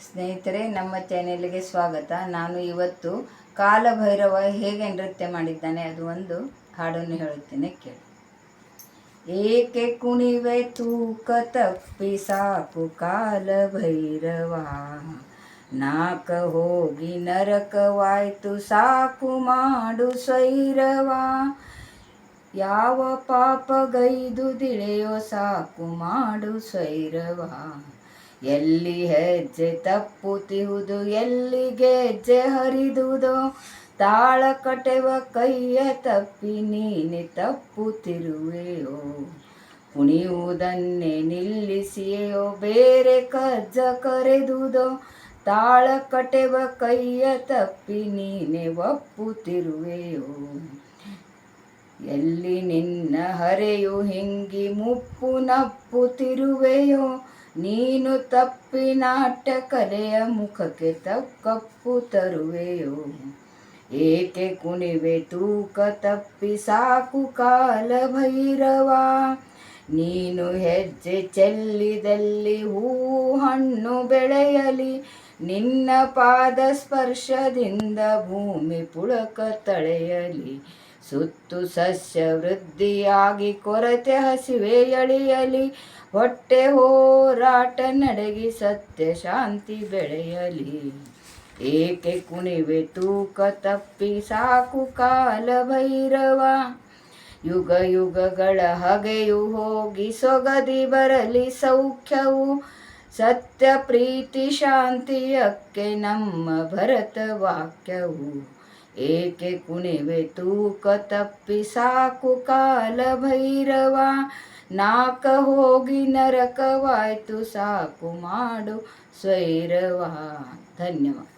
ಸ್ನೇಹಿತರೆ, ನಮ್ಮ ಚಾನೆಲ್ಗೆ ಸ್ವಾಗತ. ನಾನು ಇವತ್ತು ಕಾಲಭೈರವ ಹೇಗೆ ನೃತ್ಯ ಮಾಡಿದ್ದಾನೆ ಅದು ಒಂದು ಹಾಡನ್ನು ಹೇಳುತ್ತೇನೆ, ಕೇಳಿ. ಏಕೆ ಕುಣಿವೆ ತೂಕ ತಪ್ಪಿ ಸಾಕು ಕಾಲಭೈರವ, ನಾಕ ಹೋಗಿ ನರಕವಾಯ್ತು ಸಾಕು ಮಾಡು ಸ್ವೈರವ, ಯಾವ ಪಾಪಗೈದು ದಿಳೆಯೋ ಸಾಕು ಮಾಡು ಸ್ವೈರವ, ಎಲ್ಲಿ ಹೆಜ್ಜೆ ತಪ್ಪುತ್ತಿಹುದು ಎಲ್ಲಿ ಗೆಜ್ಜೆ ಹರಿದುದೋ, ತಾಳ ಕಟೆವ ಕೈಯ ತಪ್ಪಿ ನೀನೆ ತಪ್ಪುತ್ತಿರುವೆಯೋ, ಕುಣಿಯುವುದನ್ನೇ ನಿಲ್ಲಿಸಿಯೋ ಬೇರೆ ಕಜ್ಜ ಕರೆದುದೋ, ತಾಳ ಕಟೆವ ಕೈಯ ತಪ್ಪಿ ನೀನೆ ಒಪ್ಪುತ್ತಿರುವೆಯೋ, ಎಲ್ಲಿ ನಿನ್ನ ಹರೆಯು ಹಿಂಗಿ ಮುಪ್ಪು ನಪ್ಪುತ್ತಿರುವೆಯೋ, ನೀನು ತಪ್ಪಿ ನಾಟ್ಯ ಕಲೆಯ ಮುಖಕ್ಕೆ ಕಪ್ಪು ತರುವೆಯೋ, ಏಕೆ ಕುಣಿವೆ ತೂಕ ತಪ್ಪಿ ಸಾಕು ಕಾಲಭೈರವ, ನೀನು ಹೆಜ್ಜೆ ಚೆಲ್ಲಿದಲ್ಲಿ ಹೂವು ಹಣ್ಣು ಬೆಳೆಯಲಿ, ನಿನ್ನ ಪಾದ ಸ್ಪರ್ಶದಿಂದ ಭೂಮಿ ಪುಳಕ ತಳೆಯಲಿ, ಸುತ್ತು ಸಸ್ಯ ವೃದ್ಧಿಯಾಗಿ ಕೊರತೆ ಹಸಿವೆ ಎಳೆಯಲಿ, ಹೊಟ್ಟೆ ಹೋರಾಟ ನಡೆಗಿ ಸತ್ಯ ಶಾಂತಿ ಬೆಳೆಯಲಿ, ಏಕೆ ಕುಣಿವೆ ತೂಕ ತಪ್ಪಿ ಸಾಕು ಕಾಲಭೈರವ, ಯುಗ ಯುಗಗಳ ಹಗೆಯು ಹೋಗಿ ಸೊಗದಿ ಬರಲಿ ಸೌಖ್ಯವು, ಸತ್ಯ ಪ್ರೀತಿ ಶಾಂತಿಯಕ್ಕೆ ನಮ್ಮ ಭರತ ವಾಕ್ಯವು, ಏಕೆ ಕುಣಿವೆ ತೂಕ ತಪ್ಪಿ ಸಾಕು ಕಾಲಭೈರವ, ನಾಕ ಹೋಗಿ ನರಕವಾಯ್ತು ಸಾಕು ಮಾಡು ಸ್ವೈರವ. ಧನ್ಯವಾದ.